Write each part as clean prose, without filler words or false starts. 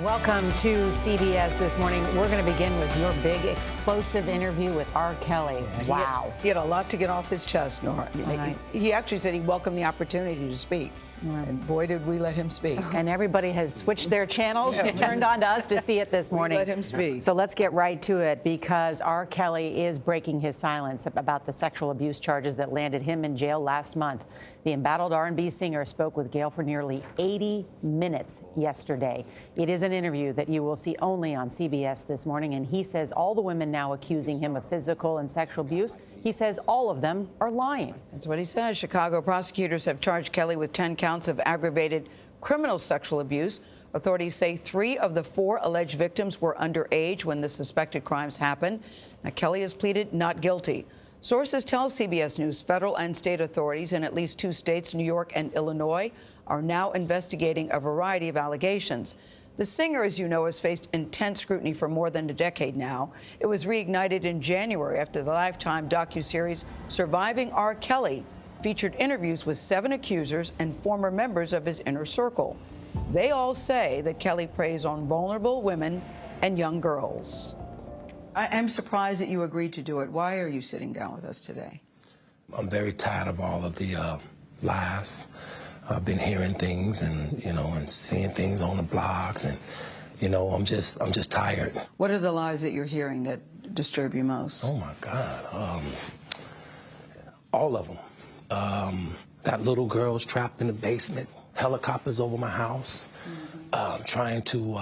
Welcome to CBS This Morning. We're going to begin with your big explosive interview with R. Kelly. Wow. He had a lot to get off his chest, Nora. Right. He actually said he welcomed the opportunity to speak. Right. And boy, did we let him speak. And everybody has switched their channels and turned on to us to see it this morning. We let him speak. So let's get right to it, because R. Kelly is breaking his silence about the sexual abuse charges that landed him in jail last month. The embattled R&B singer spoke with Gayle for nearly 80 minutes yesterday. It is an interview that you will see only on CBS This Morning, and he says all the women now accusing him of physical and sexual abuse, he says all of them are lying. That's what he says. Chicago prosecutors have charged Kelly with 10 counts of aggravated criminal sexual abuse. Authorities say 3 of the 4 alleged victims were underage when the suspected crimes happened. Now, Kelly has pleaded not guilty. Sources tell CBS News federal and state authorities in at least 2 states, New York and Illinois, are now investigating a variety of allegations. The singer, as you know, has faced intense scrutiny for more than a decade now. It was reignited in January after the Lifetime docuseries Surviving R. Kelly featured interviews with 7 accusers and former members of his inner circle. They all say that Kelly preys on vulnerable women and young girls. I am surprised that you agreed to do it. Why are you sitting down with us today? I'm very tired of all of the lies. I've been hearing things and, and seeing things on the blogs, and, I'm just tired. What are the lies that you're hearing that disturb you most? Oh, my God. All of them. Got little girls trapped in the basement, helicopters over my house, trying to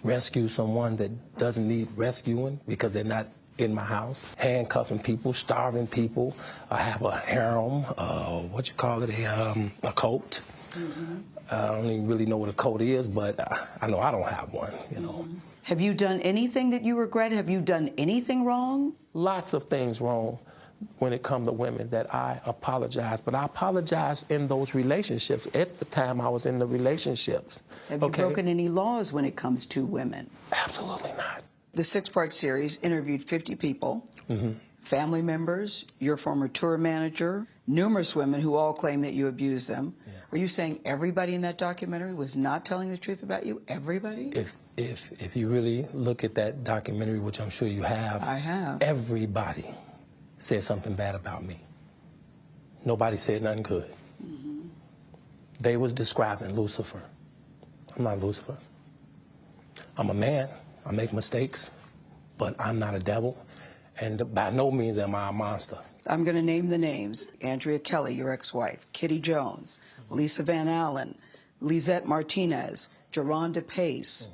rescue someone that doesn't need rescuing because they're not in my house, handcuffing people, starving people. I have a harem, a cult. I don't even really know what a cult is, but I know I don't have one, Have you done anything that you regret? Have you done anything wrong? Lots of things wrong when it comes to women that I apologize, but I apologize in those relationships at the time I was in the relationships. Have you broken any laws when it comes to women? Absolutely not. The 6-part series interviewed 50 people, family members, your former tour manager, numerous women who all claim that you abused them. Yeah. Are you saying everybody in that documentary was not telling the truth about you? Everybody? If you really look at that documentary, which I'm sure you have, I have. Everybody said something bad about me. Nobody said nothing good. They was describing Lucifer. I'm not Lucifer. I'm a man. I make mistakes, but I'm not a devil, and by no means am I a monster. I'm going to name the names. Andrea Kelly, your ex-wife, Kitty Jones, Lisa Van Allen, Lisette Martinez, Geronda Pace,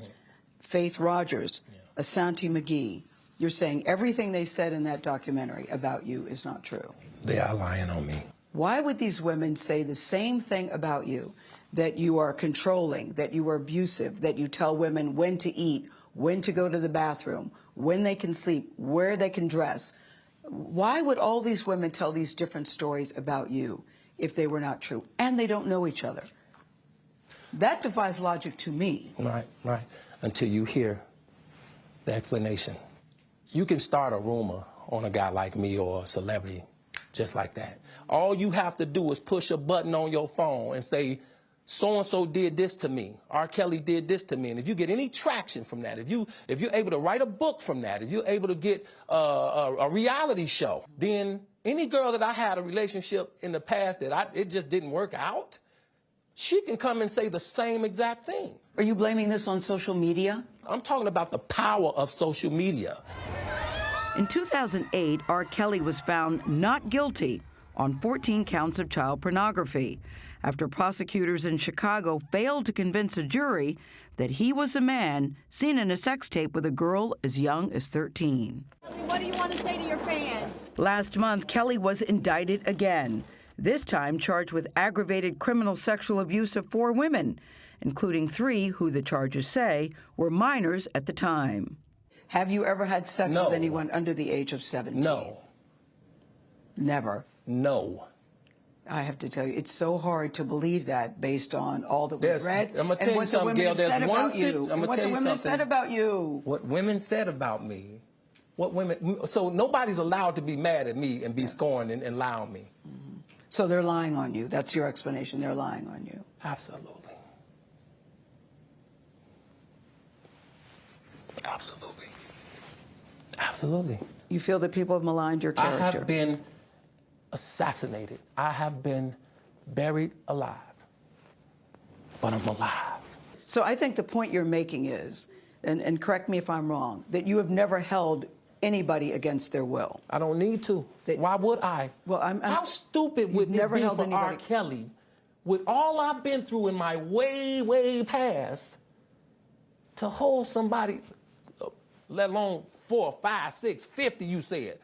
Faith Rogers, Asante McGee. You're saying everything they said in that documentary about you is not true. They are lying on me. Why would these women say the same thing about you, that you are controlling, that you are abusive, that you tell women when to eat, when to go to the bathroom, when they can sleep, where they can dress? Why would all these women tell these different stories about you if they were not true? And they don't know each other. That defies logic to me. Right. Until you hear the explanation. You can start a rumor on a guy like me or a celebrity just like that. All you have to do is push a button on your phone and say, so-and-so did this to me. R. Kelly did this to me. And if you get any traction from that, if you're able to write a book from that, if you're able to get a reality show, then any girl that I had a relationship in the past that it just didn't work out, she can come and say the same exact thing. Are you blaming this on social media? I'm talking about the power of social media. In 2008, R. Kelly was found not guilty on 14 counts of child pornography after prosecutors in Chicago failed to convince a jury that he was a man seen in a sex tape with a girl as young as 13. What do you want to say to your fans? Last month, Kelly was indicted again, this time charged with aggravated criminal sexual abuse of 4 women, including 3 who the charges say were minors at the time. Have you ever had sex with anyone under the age of 17? No. Never? No. I have to tell you, it's so hard to believe that based on all that we've read. I'm going to tell you something, Gayle. There's one thing. What the women said about you. What women said about me. So nobody's allowed to be mad at me and be scorned and lie on me. So they're lying on you. That's your explanation. They're lying on you. Absolutely. Absolutely. Absolutely. You feel that people have maligned your character? I have been assassinated. I have been buried alive. But I'm alive. So I think the point you're making is, and correct me if I'm wrong, that you have never held anybody against their will. I don't need to. Why would I? Well, How stupid would it be for R. Kelly, with all I've been through in my way, way past, to hold somebody, let alone 4, 5, 6, 50, you said.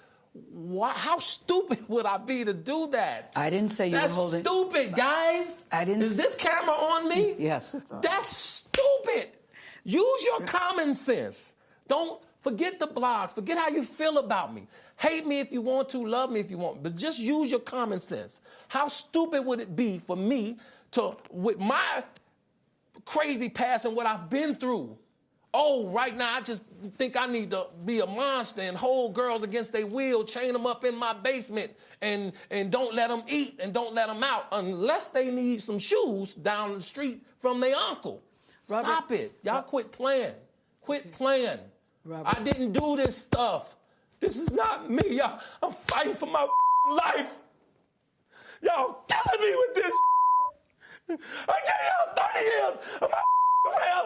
How stupid would I be to do that? I didn't say you were holding... That's stupid, guys. I didn't... Is this camera on me? Yes, it's on. That's stupid. Use your common sense. Don't forget the blogs. Forget how you feel about me. Hate me if you want to, love me if you want, but just use your common sense. How stupid would it be for me to, with my crazy past and what I've been through, right now I just think I need to be a monster and hold girls against their will, chain them up in my basement, and don't let them eat and don't let them out unless they need some shoes down the street from their uncle. Robert, stop it. Y'all quit playing. Quit playing. Robert. I didn't do this stuff. This is not me, y'all. I'm fighting for my life. Y'all killing me with this. I gave y'all 30 years of my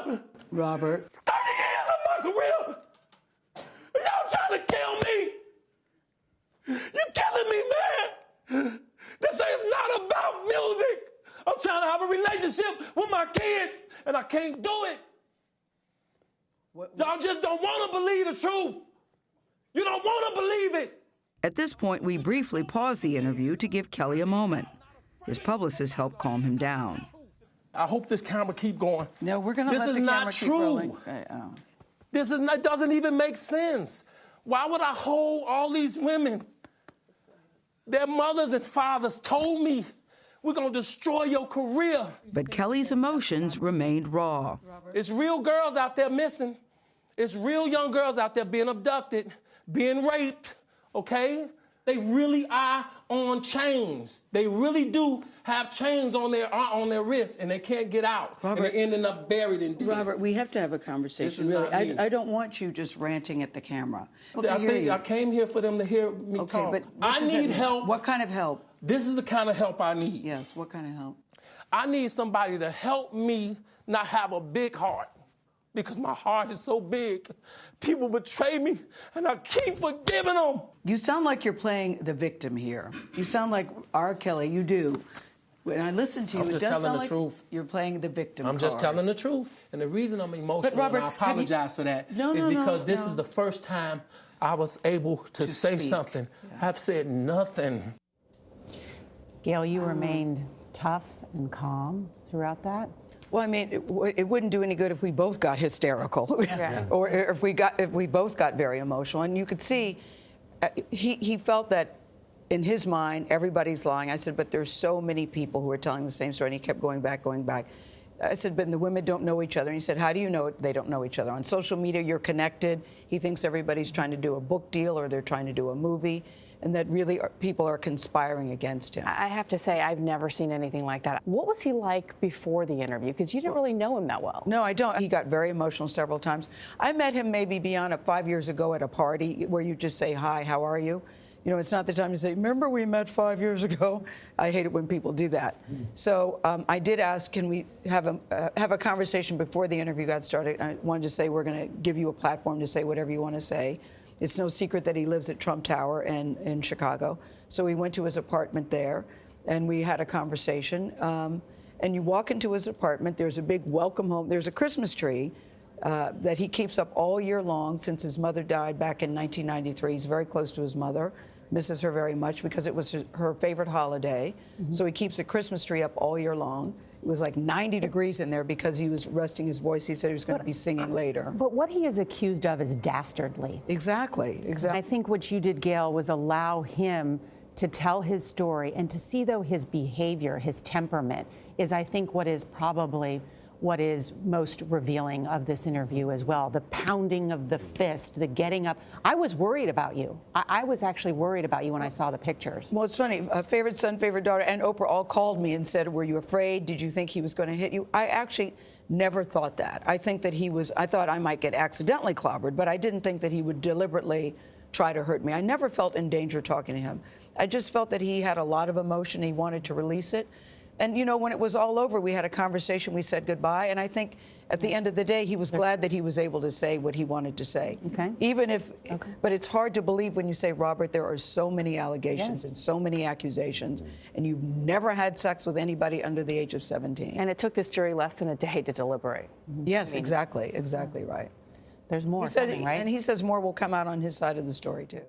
career. Robert. 30 years of my career. Y'all trying to kill me. You killing me, man. This is not about music. I'm trying to have a relationship with my kids, and I can't do it. Y'all just don't want to believe the truth. You don't want to believe it. At this point, we briefly paused the interview to give Kelly a moment. His publicist helped calm him down. I hope this camera keep going. No, we're going to let the camera keep rolling. This is not true. It doesn't even make sense. Why would I hold all these women? Their mothers and fathers told me, we're going to destroy your career. But Kelly's emotions remained raw. It's real girls out there missing. It's real young girls out there being abducted, being raped, okay? They really are on chains. They really do have chains on their wrists, and they can't get out. Robert, and they're ending up buried in deep. Robert, we have to have a conversation, really. I don't want you just ranting at the camera. I came here for them to hear me talk. But I need help. What kind of help? This is the kind of help I need. Yes, what kind of help? I need somebody to help me not have a big heart, because my heart is so big. People betray me, and I keep forgiving them. You sound like you're playing the victim here. You sound like R. Kelly, you do. When I listen to you, it does sound like you're playing the victim I'm just telling the truth. And the reason I'm emotional, Robert, and I apologize for that, is because this is the first time I was able to say something. Yeah. I've said nothing. Gayle, you remained tough and calm throughout that? Well, I mean, it wouldn't do any good if we both got hysterical, or if we both got very emotional. And you could see, he felt that in his mind everybody's lying. I said, but there's so many people who are telling the same story. And he kept going back. I said, but the women don't know each other. And he said, how do you know they don't know each other? On social media, you're connected. He thinks everybody's trying to do a book deal or they're trying to do a movie, and that really people are conspiring against him. I have to say, I've never seen anything like that. What was he like before the interview? Because you didn't really know him that well. No, I don't. He got very emotional several times. I met him maybe beyond 5 years ago at a party where you just say, hi, how are you? You know, it's not the time to say, remember we met 5 years ago? I hate it when people do that. So I did ask, can we have a conversation before the interview got started? I wanted to say, we're going to give you a platform to say whatever you want to say. It's no secret that he lives at Trump Tower in Chicago. So we went to his apartment there, and we had a conversation. And you walk into his apartment, there's a big welcome home. There's a Christmas tree that he keeps up all year long since his mother died back in 1993. He's very close to his mother, misses her very much because it was her favorite holiday. So he keeps a Christmas tree up all year long. It was like 90 degrees in there because he was resting his voice. He said he was going to be singing later. But what he is accused of is dastardly. Exactly. I think what you did, Gayle, was allow him to tell his story and to see, though, his behavior, his temperament is, I think, what is probably what is most revealing of this interview as well. The pounding of the fist, the getting up. I was worried about you. I was actually worried about you when I saw the pictures. Well, it's funny. Favorite son, favorite daughter, and Oprah all called me and said, were you afraid? Did you think he was going to hit you? I actually never thought that. I think that I thought I might get accidentally clobbered, but I didn't think that he would deliberately try to hurt me. I never felt in danger talking to him. I just felt that he had a lot of emotion. He wanted to release it. And, you know, when it was all over, we had a conversation, we said goodbye, and I think at the end of the day, he was glad that he was able to say what he wanted to say. Okay. Even if, but it's hard to believe when you say, Robert, there are so many allegations and so many accusations, and you've never had sex with anybody under the age of 17. And it took this jury less than a day to deliberate. Yes, exactly right. There's more He said, coming, right? and he says more will come out on his side of the story, too.